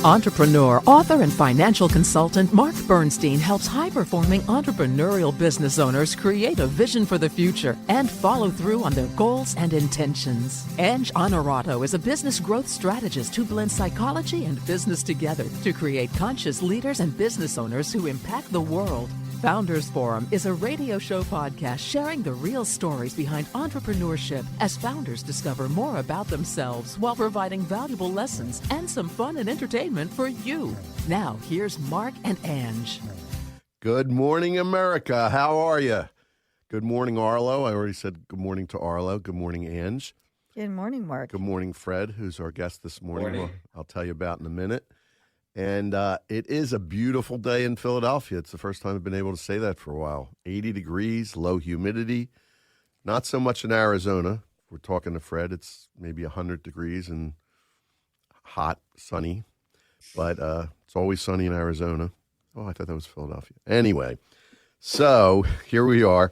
Entrepreneur, author, and financial consultant Mark Bernstein helps high-performing entrepreneurial business owners create a vision for the future and follow through on their goals and intentions. Ange Honorato is a business growth strategist who blends psychology and business together to create conscious leaders and business owners who impact the world. Founders Forum is a radio show podcast sharing the real stories behind entrepreneurship as founders discover more about themselves while providing valuable lessons and some fun and entertainment for you. Now, here's Mark and Ange. Good morning, America. How are you? Good morning, Arlo. I already said good morning to Arlo. Good morning, Ange. Good morning, Mark. Good morning, Fred, who's our guest this morning. Morning. I'll tell you about in a minute. And it is a beautiful day in Philadelphia. It's the first time I've been able to say that for a while. 80 degrees, low humidity. Not so much in Arizona. We're talking to Fred. It's maybe 100 degrees and hot, sunny. But it's always sunny in Arizona. Oh, I thought that was Philadelphia. Anyway, so here we are.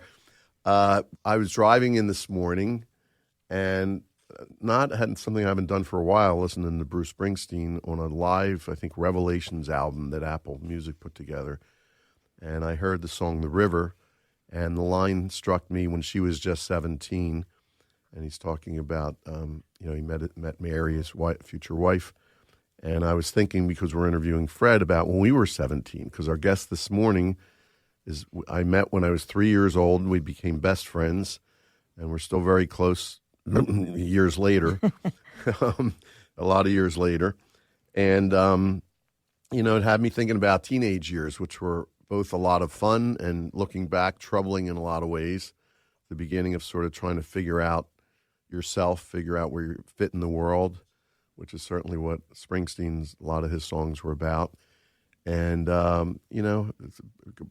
I was driving in this morning and hadn't something I haven't done for a while, listening to Bruce Springsteen on a live, I think, Revelations album that Apple Music put together. And I heard the song The River, and the line struck me when she was just 17. And he's talking about, he met Mary, his future wife. And I was thinking, because we're interviewing Fred, about when we were 17, because our guest this morning I met when I was 3 years old, and we became best friends, and we're still very close years later, a lot of years later. And, it had me thinking about teenage years, which were both a lot of fun and, looking back, troubling in a lot of ways. The beginning of sort of trying to figure out yourself, figure out where you fit in the world, which is certainly what a lot of his songs were about. And, it's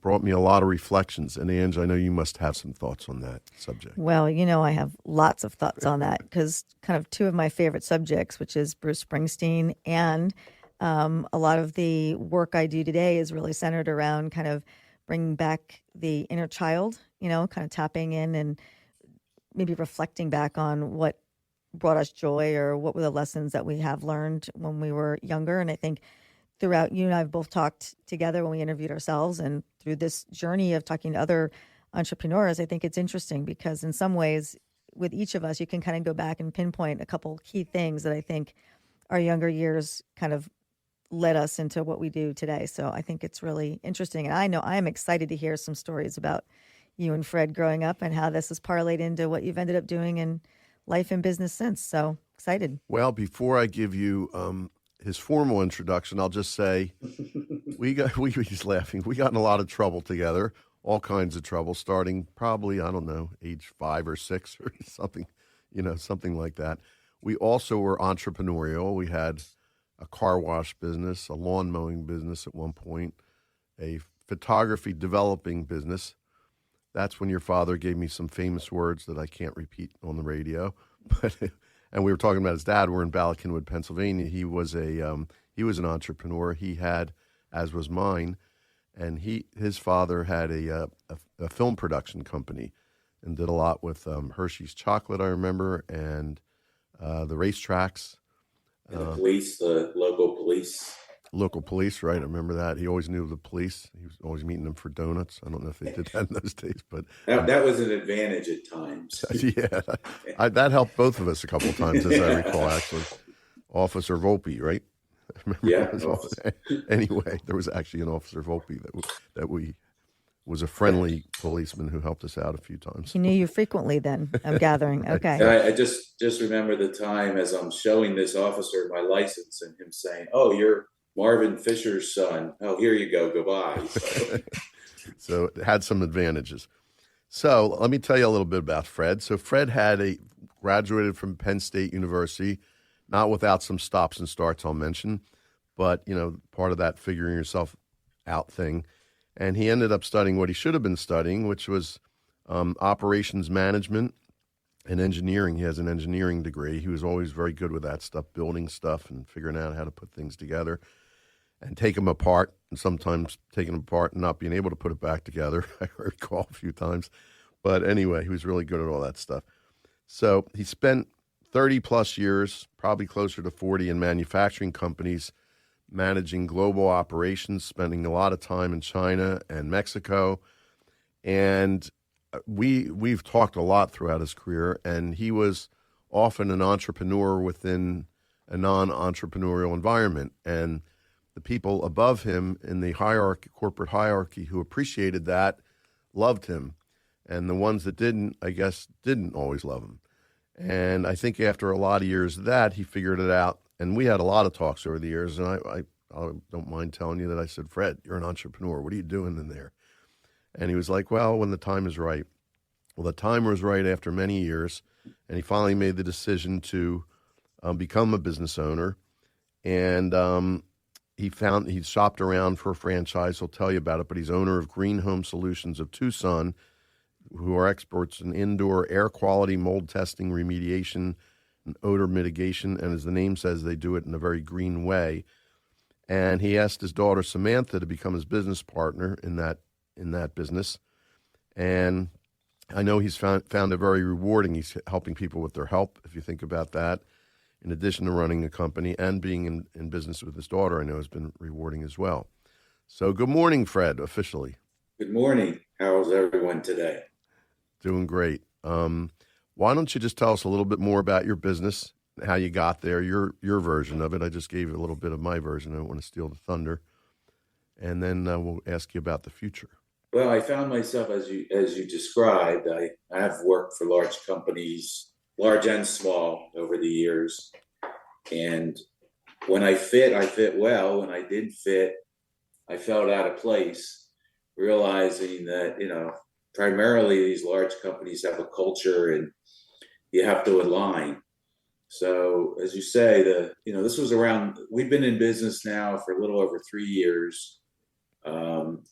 brought me a lot of reflections. And, Ange, I know you must have some thoughts on that subject. Well, I have lots of thoughts on that because kind of two of my favorite subjects, which is Bruce Springsteen, and a lot of the work I do today is really centered around kind of bringing back the inner child, kind of tapping in and maybe reflecting back on what brought us joy or what were the lessons that we have learned when we were younger. And I think throughout, you and I have both talked together when we interviewed ourselves, and through this journey of talking to other entrepreneurs, I think it's interesting because in some ways with each of us, you can kind of go back and pinpoint a couple key things that I think our younger years kind of led us into what we do today. So I think it's really interesting. And I know I am excited to hear some stories about you and Fred growing up and how this has parlayed into what you've ended up doing in life and business since. So excited. Well, before I give you his formal introduction, I'll just say he's laughing. We got in a lot of trouble together, all kinds of trouble, starting probably, I don't know, age 5 or 6 or something, something like that. We also were entrepreneurial. We had a car wash business, a lawn mowing business at one point, a photography developing business. That's when your father gave me some famous words that I can't repeat on the radio, but and we were talking about his dad. We're in Ballackinwood, Pennsylvania. He was an entrepreneur. He had, as was mine, and his father had a film production company and did a lot with Hershey's chocolate, I remember, and the racetracks. And the police, the local police. Local police, right? I remember that. He always knew the police. He was always meeting them for donuts. I don't know if they did that in those days, but that was an advantage at times. Yeah, that helped both of us a couple of times, as I recall. Actually, Officer Volpe, right? Yeah. Anyway, there was actually an Officer Volpe that was a friendly policeman who helped us out a few times. He knew you frequently then, I'm gathering. Right. Okay. And I just remember the time as I'm showing this officer my license and him saying, "Oh, you're Marvin Fisher's son. Oh, here you go. Goodbye." So it had some advantages. So let me tell you a little bit about Fred. So Fred graduated from Penn State University, not without some stops and starts I'll mention, but, part of that figuring yourself out thing. And he ended up studying what he should have been studying, which was operations management and engineering. He has an engineering degree. He was always very good with that stuff, building stuff and figuring out how to put things together and take them apart, and sometimes taking them apart and not being able to put it back together. I recall a few times. But anyway, he was really good at all that stuff. So he spent 30 plus years, probably closer to 40, in manufacturing companies, managing global operations, spending a lot of time in China and Mexico. And we've talked a lot throughout his career, and he was often an entrepreneur within a non-entrepreneurial environment. And the people above him in the hierarchy, corporate hierarchy, who appreciated that, loved him. And the ones that didn't, I guess, didn't always love him. And I think after a lot of years of that, he figured it out. And we had a lot of talks over the years, and I don't mind telling you that I said, Fred, you're an entrepreneur. What are you doing in there? And he was like, well, when the time is right. Well, the time was right after many years, and he finally made the decision to become a business owner. And he shopped around for a franchise. He'll tell you about it, but he's owner of Home Solutions of Tucson, who are experts in indoor air quality, mold testing, remediation, and odor mitigation. And as the name says, they do it in a very green way. And he asked his daughter, Samantha, to become his business partner in that business. And I know he's found it very rewarding. He's helping people with their help, if you think about that. In addition to running a company and being in business with his daughter, I know has been rewarding as well. So good morning, Fred, officially. Good morning. How's everyone today? Doing great. Why don't you just tell us a little bit more about your business, how you got there, your version of it. I just gave you a little bit of my version. I don't want to steal the thunder. And then we'll ask you about the future. Well, I found myself, as you described, I have worked for large companies, large and small, over the years. And when I fit well. When I didn't fit, I felt out of place, realizing that, primarily these large companies have a culture and you have to align. So as you say, this was around, we've been in business now for a little over 3 years.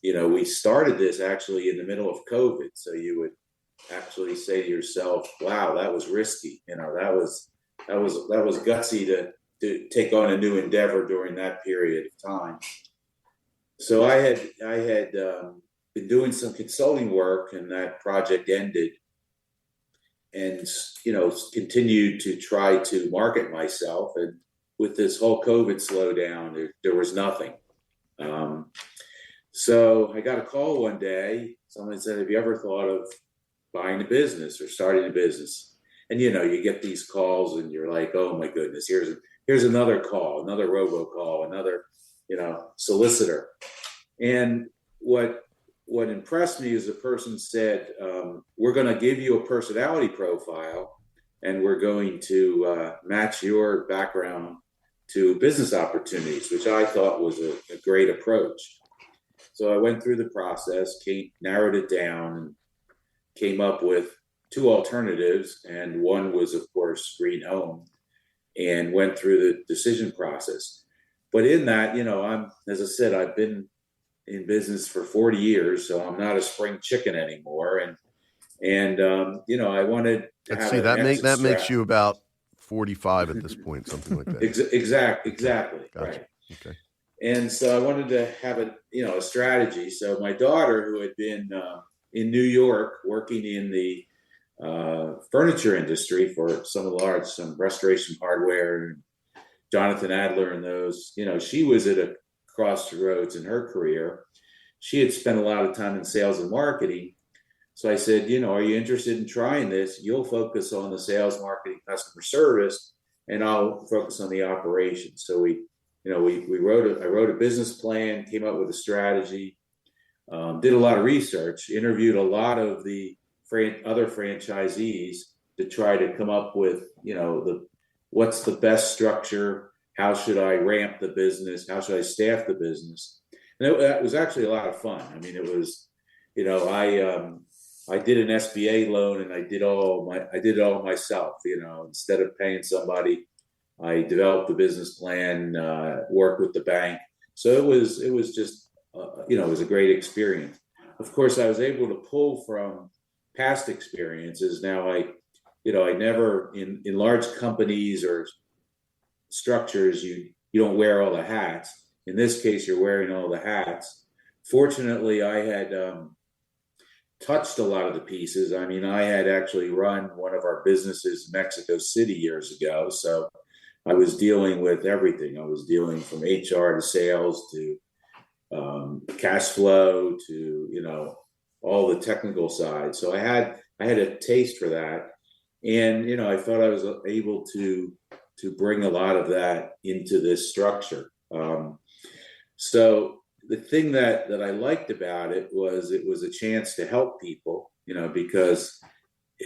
We started this actually in the middle of COVID. So you would actually say to yourself, wow, that was risky. That was gutsy to take on a new endeavor during that period of time. So I had been doing some consulting work, and that project ended, and, continued to try to market myself. And with this whole COVID slowdown, there was nothing. So I got a call one day. Someone said, have you ever thought of buying a business or starting a business? And, you get these calls and you're like, oh my goodness, here's another call, another robocall, another, solicitor. And what impressed me is the person said, we're going to give you a personality profile, and we're going to match your background to business opportunities, which I thought was a great approach. So I went through the process, narrowed it down, and came up with 2 alternatives. And one was, of course, Green Home, and went through the decision process. But in that, as I said, I've been in business for 40 years, so I'm not a spring chicken anymore. And I wanted to have that makes you about 45 at this point, something like that. Exactly. Gotcha. Right. Okay. And so I wanted to have a strategy. So my daughter, who had been in New York working in the furniture industry for some restoration hardware, and Jonathan Adler and those, she was at a crossroads in her career. She had spent a lot of time in sales and marketing. So I said, are you interested in trying this? You'll focus on the sales, marketing, customer service, and I'll focus on the operations. So I wrote a business plan, came up with a strategy, did a lot of research, interviewed a lot of the other franchisees to try to come up with, what's the best structure? How should I ramp the business? How should I staff the business? And that was actually a lot of fun. I mean, it was, I did an SBA loan, and I did it all myself. Instead of paying somebody, I developed the business plan, worked with the bank. So it was just, it was a great experience. Of course, I was able to pull from past experiences. Now I never, in large companies or structures, you don't wear all the hats. In this case, you're wearing all the hats. Fortunately, I had touched a lot of the pieces. I mean, I had actually run one of our businesses in Mexico City years ago. So I was dealing with everything. I was dealing from HR to sales to cash flow to, all the technical side. So I had a taste for that. And, I thought I was able to bring a lot of that into this structure. So the thing that I liked about it was a chance to help people, because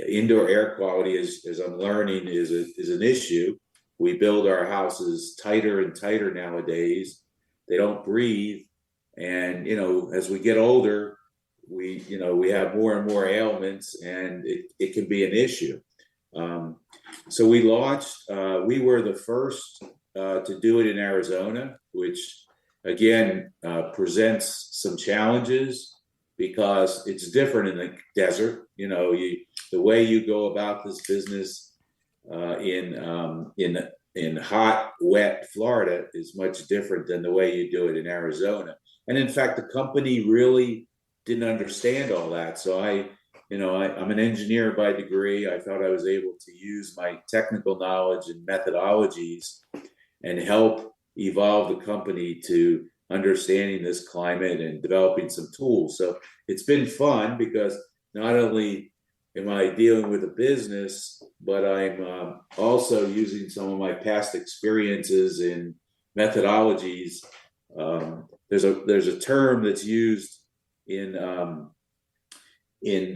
indoor air quality, as I'm learning, is an issue. We build our houses tighter and tighter nowadays. They don't breathe. And, as we get older, we have more and more ailments, and it can be an issue. So we launched, we were the first to do it in Arizona, which again presents some challenges because it's different in the desert. The way you go about this business in hot, wet Florida is much different than the way you do it in Arizona. And in fact, the company really didn't understand all that. So I'm an engineer by degree. I thought I was able to use my technical knowledge and methodologies and help evolve the company to understanding this climate and developing some tools. So it's been fun because not only am I dealing with a business, but I'm also using some of my past experiences in methodologies. There's a term that's used in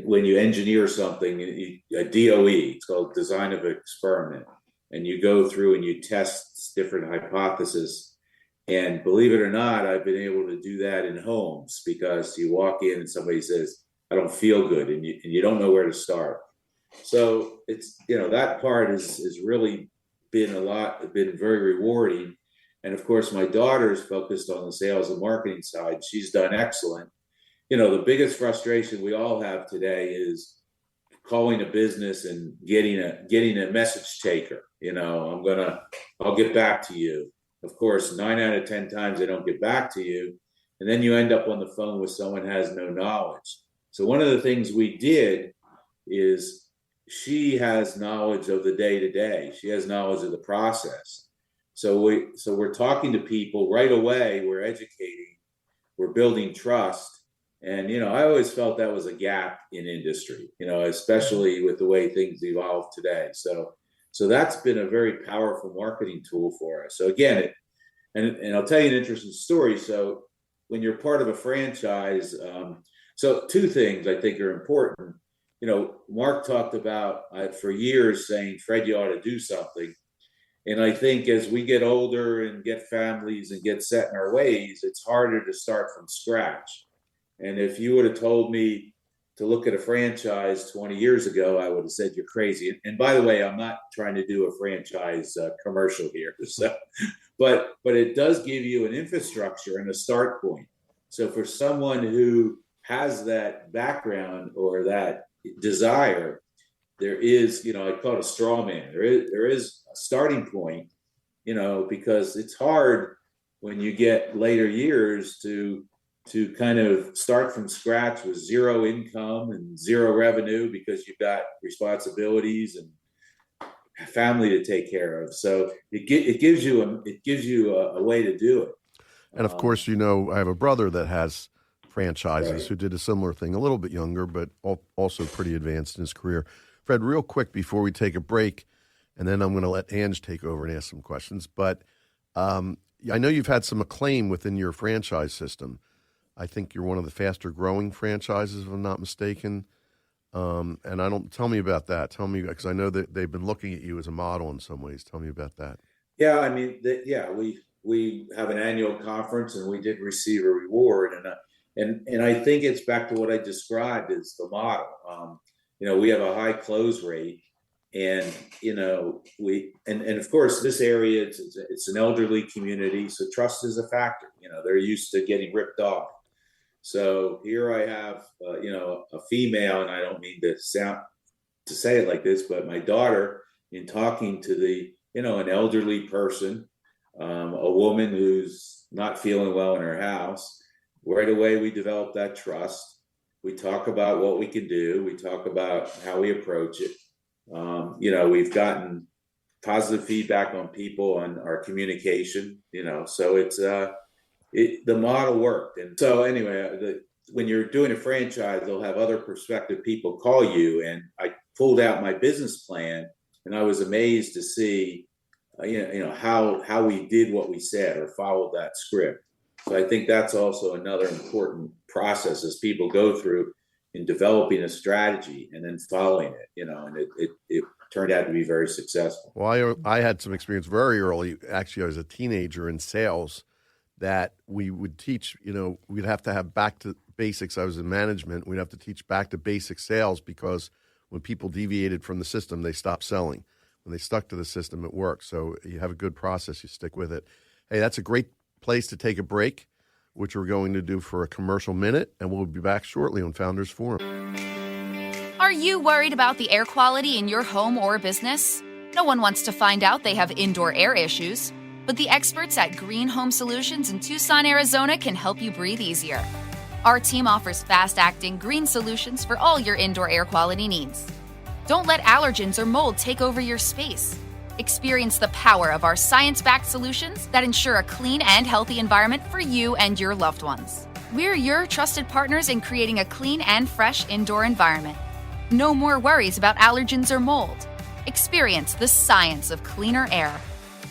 when you engineer something, a DOE. It's called design of experiment, and you go through and you test different hypotheses. And believe it or not, I've been able to do that in homes because you walk in and somebody says, "I don't feel good," and you don't know where to start. So it's that part is really been very rewarding. And of course, my daughter's focused on the sales and marketing side. She's done excellent. The biggest frustration we all have today is calling a business and getting a message taker. I'll get back to you. Of course, 9 out of 10 times they don't get back to you. And then you end up on the phone with someone who has no knowledge. So one of the things we did is she has knowledge of the day-to-day. She has knowledge of the process. So we're talking to people right away. We're educating. We're building trust. And, I always felt that was a gap in industry, especially with the way things evolve today. So that's been a very powerful marketing tool for us. So again, and I'll tell you an interesting story. So when you're part of a franchise, so two things I think are important. Mark talked about for years saying, "Fred, you ought to do something." And I think as we get older and get families and get set in our ways, it's harder to start from scratch. And if you would have told me to look at a franchise 20 years ago, I would have said you're crazy. And by the way, I'm not trying to do a franchise commercial here. So, but it does give you an infrastructure and a start point. So for someone who has that background or that desire, there is, I call it a straw man. There is a starting point, because it's hard when you get later years to kind of start from scratch with zero income and zero revenue because you've got responsibilities and family to take care of. So it gives you a way to do it. And of course, I have a brother that has franchises who did a similar thing, a little bit younger, but also pretty advanced in his career. Fred, real quick before we take a break, and then I'm going to let Ange take over and ask some questions. But I know you've had some acclaim within your franchise system. I think you're one of the faster growing franchises, if I'm not mistaken. And tell me about that. Tell me, because I know that they've been looking at you as a model in some ways. Tell me about that. Yeah, I mean, we have an annual conference, and we did receive a reward, and I think it's back to what I described as the model. We have a high close rate, and and of course this area it's an elderly community, so trust is a factor. They're used to getting ripped off. So here I have a female, and I don't mean to say it like this, but my daughter, in talking to an elderly person, a woman who's not feeling well in her house, right away we develop that trust. We talk about what we can do. We talk about how we approach it. We've gotten positive feedback on people and our communication, so it's the model worked. And so anyway, when you're doing a franchise, they'll have other prospective people call you, and I pulled out my business plan, and I was amazed to see how we did what we said or followed that script. So I think that's also another important process as people go through in developing a strategy and then following it, and it turned out to be very successful. Well, I had some experience very early. Actually, I was a teenager in sales that we would teach, we'd have to have back to basics. I was in management. We'd have to teach back to basic sales because when people deviated from the system, they stopped selling. When they stuck to the system, it worked. So you have a good process, you stick with it. Hey, that's a great place to take a break, which we're going to do for a commercial minute, and we'll be back shortly on Founders Forum. Are you worried about the air quality in your home or business? No one wants to find out they have indoor air issues, but the experts at Green Home Solutions in Tucson, Arizona can help you breathe easier. Our team offers fast-acting green solutions for all your indoor air quality needs. Don't let allergens or mold take over your space. Experience the power of our science-backed solutions that ensure a clean and healthy environment for you and your loved ones. We're your trusted partners in creating a clean and fresh indoor environment. No more worries about allergens or mold. Experience the science of cleaner air.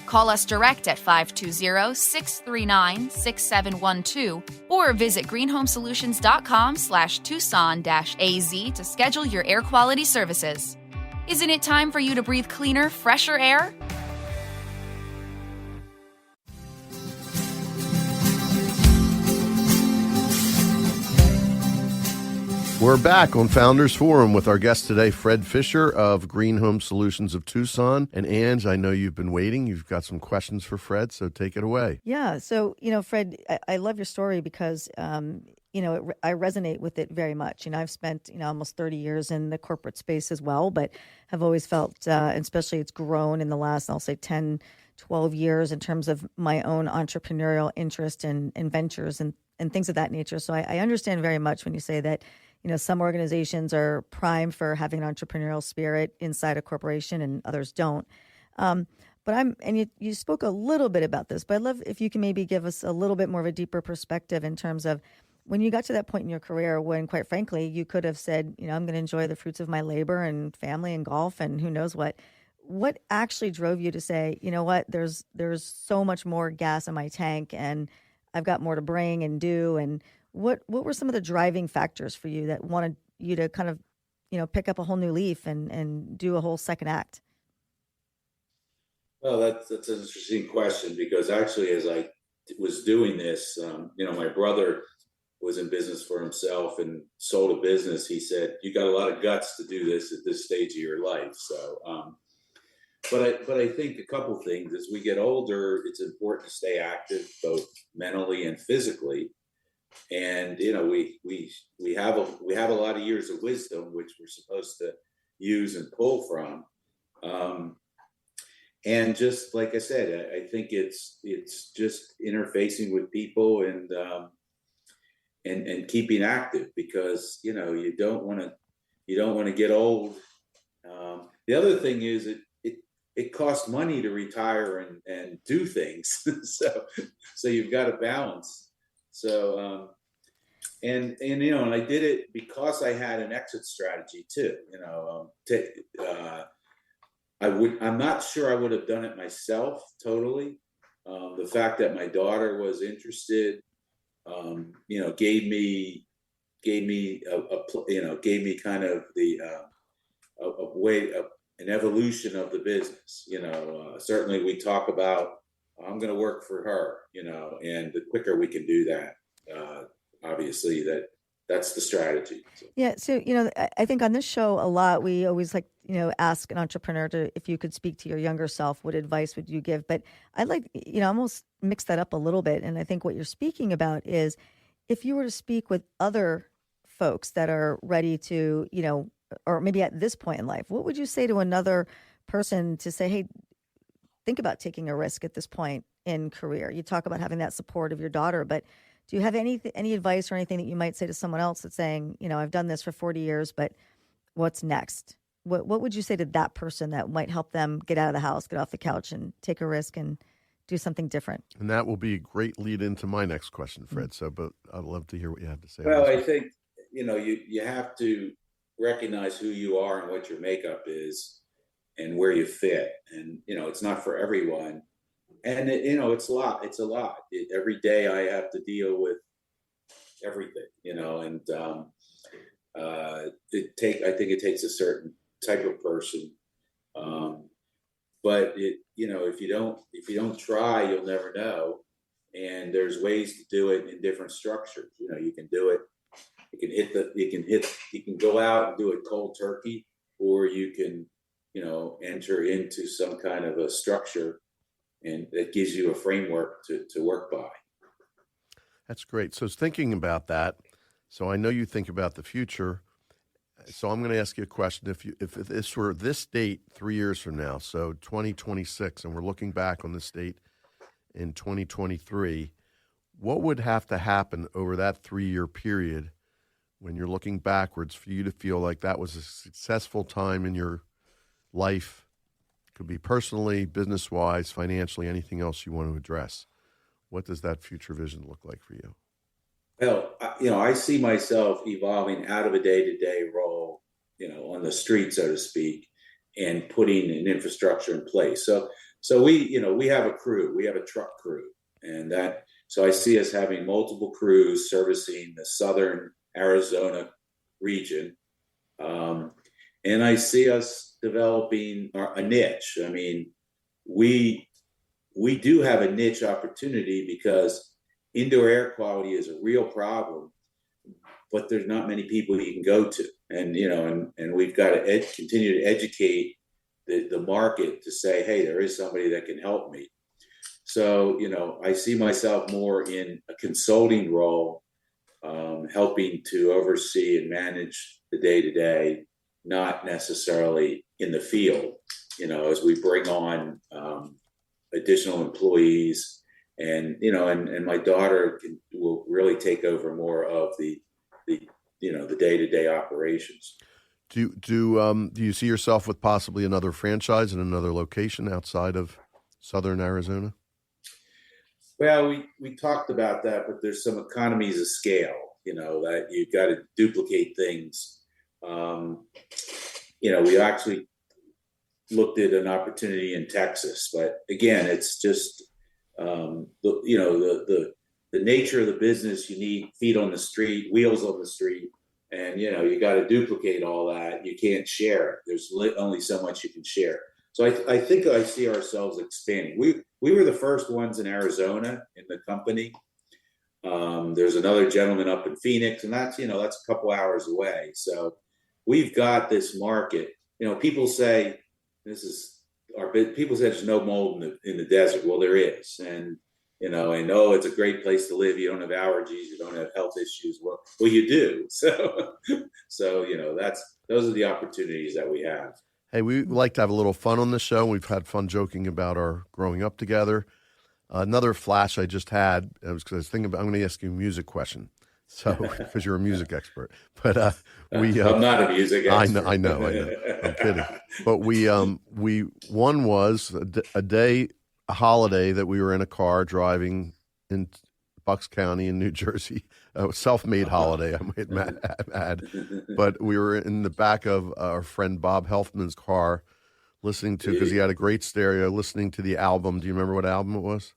Call us direct at 520-639-6712 or visit greenhomesolutions.com/Tucson-AZ to schedule your air quality services. Isn't it time for you to breathe cleaner, fresher air? We're back on Founders Forum with our guest today, Fred Fisher of Green Home Solutions of Tucson. And Ange, I know you've been waiting. You've got some questions for Fred, so take it away. Yeah. So, Fred, I love your story because, I resonate with it very much. I've spent, almost 30 years in the corporate space as well, but have always felt, especially it's grown in the last, I'll say 10, 12 years in terms of my own entrepreneurial interest in ventures and things of that nature. So I understand very much when you say that, some organizations are primed for having an entrepreneurial spirit inside a corporation and others don't. But you spoke a little bit about this, but I'd love if you can maybe give us a little bit more of a deeper perspective in terms of when you got to that point in your career when, quite frankly, you could have said, I'm going to enjoy the fruits of my labor and family and golf and who knows what. What actually drove you to say, what, there's so much more gas in my tank and I've got more to bring and do, and what were some of the driving factors for you that wanted you to kind of, pick up a whole new leaf and do a whole second act? Well, that's an interesting question because actually, as I was doing this, my brother was in business for himself and sold a business. He said, "You got a lot of guts to do this at this stage of your life." So, but I think a couple things as we get older, it's important to stay active both mentally and physically. And we have a lot of years of wisdom which we're supposed to use and pull from. And just like I said, I think it's just interfacing with people and keeping active because you don't want to get old. The other thing is it costs money to retire and do things, so you've got to balance. So, and I did it because I had an exit strategy too. I'm not sure I would have done it myself totally. The fact that my daughter was interested, gave me kind of an evolution of the business. Certainly we talk about I'm going to work for her, and the quicker we can do that, obviously that's the strategy. So. Yeah. So, I think on this show a lot, we always ask an entrepreneur if you could speak to your younger self, what advice would you give? But I'd like, almost mix that up a little bit. And I think what you're speaking about is if you were to speak with other folks that are ready to, or maybe at this point in life, what would you say to another person to say, hey, think about taking a risk at this point in career? You talk about having that support of your daughter, but do you have any advice or anything that you might say to someone else that's saying, I've done this for 40 years, but what's next? what would you say to that person that might help them get out of the house, get off the couch, and take a risk and do something different? And that will be a great lead into my next question, Fred. So, but I'd love to hear what you have to say. Well, I think, you have to recognize who you are and what your makeup is and where you fit. And, it's not for everyone. And, it's a lot. It's a lot. Every day I have to deal with everything, and I think it takes a certain type of person. But if you don't try, you'll never know. And there's ways to do it in different structures. You can do it. You can go out and do it cold turkey, or you can, enter into some kind of a structure, and that gives you a framework to work by. That's great. So thinking about that, so I know you think about the future. So I'm going to ask you a question. If this were this date 3 years from now, so 2026, and we're looking back on this date in 2023, what would have to happen over that 3-year period when you're looking backwards for you to feel like that was a successful time in your life? It could be personally, business-wise, financially, anything else you want to address. What does that future vision look like for you? Well, I see myself evolving out of a day-to-day role, on the street, so to speak, and putting an infrastructure in place. So we have a crew, we have a truck crew, so I see us having multiple crews servicing the southern Arizona region. And I see us developing a niche. I mean, we do have a niche opportunity because indoor air quality is a real problem, but there's not many people you can go to. And, and we've got to continue to educate the market to say, hey, there is somebody that can help me. So, I see myself more in a consulting role, helping to oversee and manage the day-to-day, not necessarily in the field, as we bring on additional employees. And and my daughter will really take over more of the day-to-day operations. Do you see yourself with possibly another franchise in another location outside of Southern Arizona? Well, we talked about that, but there's some economies of scale, that you've got to duplicate things. We actually looked at an opportunity in Texas, but again, it's just the nature of the business. You need feet on the street, wheels on the street, and you got to duplicate all that. You can't share it. There's only so much you can share. So I think I see ourselves expanding. We were the first ones in Arizona in the company. There's another gentleman up in Phoenix, and that's a couple hours away. So we've got this market. People say people say there's no mold in the desert. Well, there is, and it's a great place to live. You don't have allergies, you don't have health issues. Well, you do. So those are the opportunities that we have. Hey, we like to have a little fun on the show. We've had fun joking about our growing up together. Another flash I just had, was because I was thinking about, I'm going to ask you a music question. So, because you're a music expert, but I'm not a music expert. I know. I'm kidding. But one was a holiday that we were in a car driving in Bucks County in New Jersey, a self-made holiday, I might add. But we were in the back of our friend Bob Helfman's car, listening to, because he had a great stereo, listening to the album. Do you remember what album it was?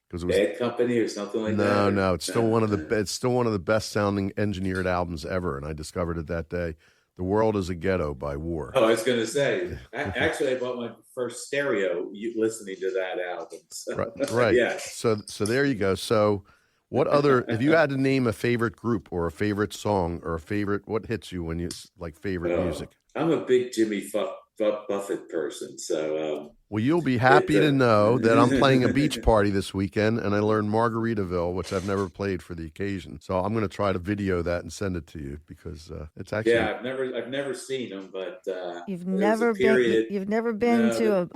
Because it was Bad Company or something like that. No, it's still one of the best sounding engineered albums ever, and I discovered it that day. The World is a Ghetto by War. Oh, I was going to say, actually, I bought my first stereo listening to that album. So. Right. Yeah. So there you go. So what other, if you had to name a favorite group or a favorite song or what hits you when you like favorite music? I'm a big Jimmy Buffett person. So, well, you'll be happy to know that I'm playing a beach party this weekend, and I learned Margaritaville, which I've never played for the occasion. So I'm going to try to video that and send it to you because it's actually. Yeah, I've never seen them, but you've never been to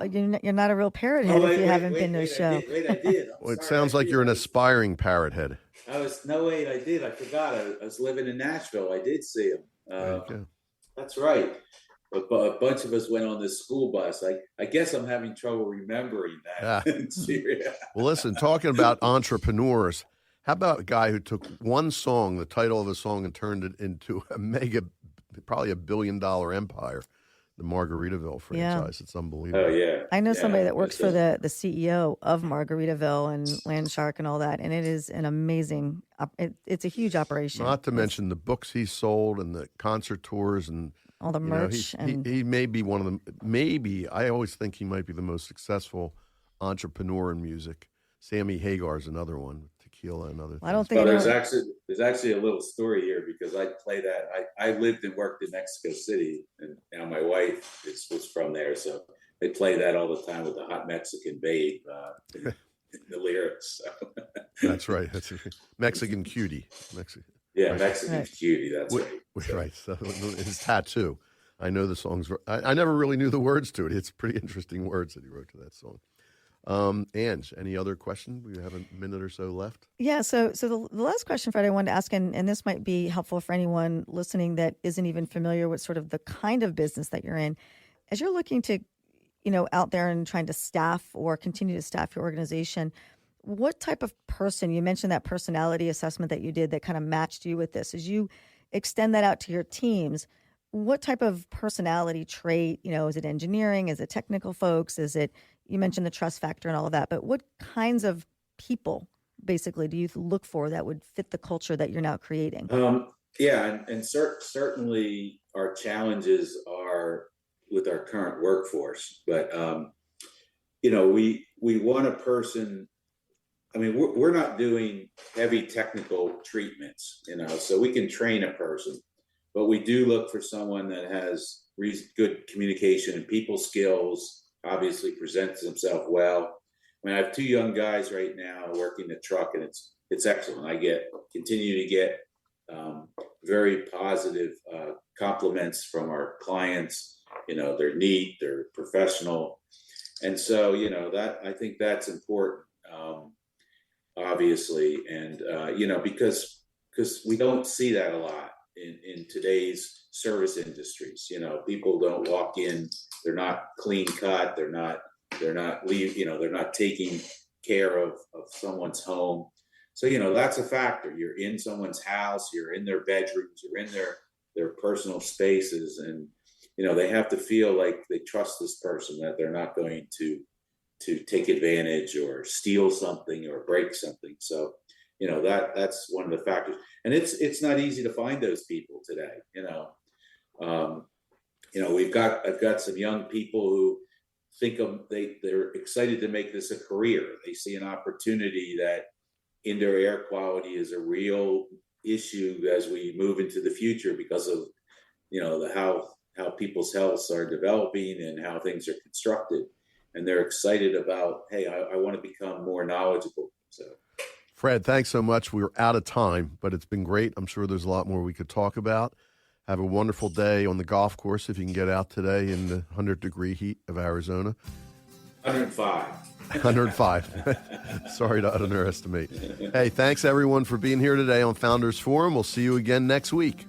you're not a real parrot head if you haven't been to a show. I did. Well, it sounds like you're an aspiring parrot head. I did. I forgot. I was living in Nashville. I did see them. That's right. a bunch of us went on this school bus. I guess I'm having trouble remembering that. Yeah. Well, listen, talking about entrepreneurs, how about a guy who took one song, the title of a song, and turned it into probably $1 billion empire, the Margaritaville franchise. It's unbelievable. Oh, yeah. I know somebody that works for the CEO of Margaritaville and Land Shark and all that, and it is an amazing, it's a huge operation. Not to mention the books he sold and the concert tours and all the merch. He may be one of them. Maybe, I always think he might be the most successful entrepreneur in music. Sammy Hagar's another one. Tequila and other things. I don't think there's actually a little story here because I play that. I lived and worked in Mexico City, and now my wife was from there, so they play that all the time with the hot Mexican babe in the lyrics. So. That's right. That's Mexican cutie. Mexican right. cutie. That's right. Right. So his tattoo. I know the songs. I never really knew the words to it. It's pretty interesting words that he wrote to that song. Ange, any other question? We have a minute or so left. Yeah, so the last question, Fred, I wanted to ask, and this might be helpful for anyone listening that isn't even familiar with sort of the kind of business that you're in. As you're looking to, out there and trying to staff or continue to staff your organization, what type of person, you mentioned that personality assessment that you did that kind of matched you with this. As you extend that out to your teams, what type of personality trait, is it engineering? Is it technical folks? Is it, you mentioned the trust factor and all of that, but what kinds of people basically do you look for that would fit the culture that you're now creating? Certainly our challenges are with our current workforce, but, we want a person, we're not doing heavy technical treatments, so we can train a person. But we do look for someone that has good communication and people skills, obviously presents himself well. I have two young guys right now working the truck, and it's excellent. I continue to get very positive compliments from our clients. They're neat, they're professional. And so, that I think that's important, obviously. And, because we don't see that a lot in today's service industries. People don't walk in, they're not clean cut, they're not taking care of someone's home. So, that's a factor. You're in someone's house, you're in their bedrooms, you're in their personal spaces, and, they have to feel like they trust this person, that they're not going to take advantage or steal something or break something. So, that's one of the factors. And it's not easy to find those people today. I've got some young people who think they're excited to make this a career. They see an opportunity that indoor air quality is a real issue as we move into the future because of, how people's healths are developing and how things are constructed. And they're excited about, hey, I want to become more knowledgeable. So. Fred, thanks so much. We're out of time, but it's been great. I'm sure there's a lot more we could talk about. Have a wonderful day on the golf course if you can get out today in the 100-degree heat of Arizona. 105. 105. Sorry to underestimate. Hey, thanks everyone for being here today on Founders Forum. We'll see you again next week.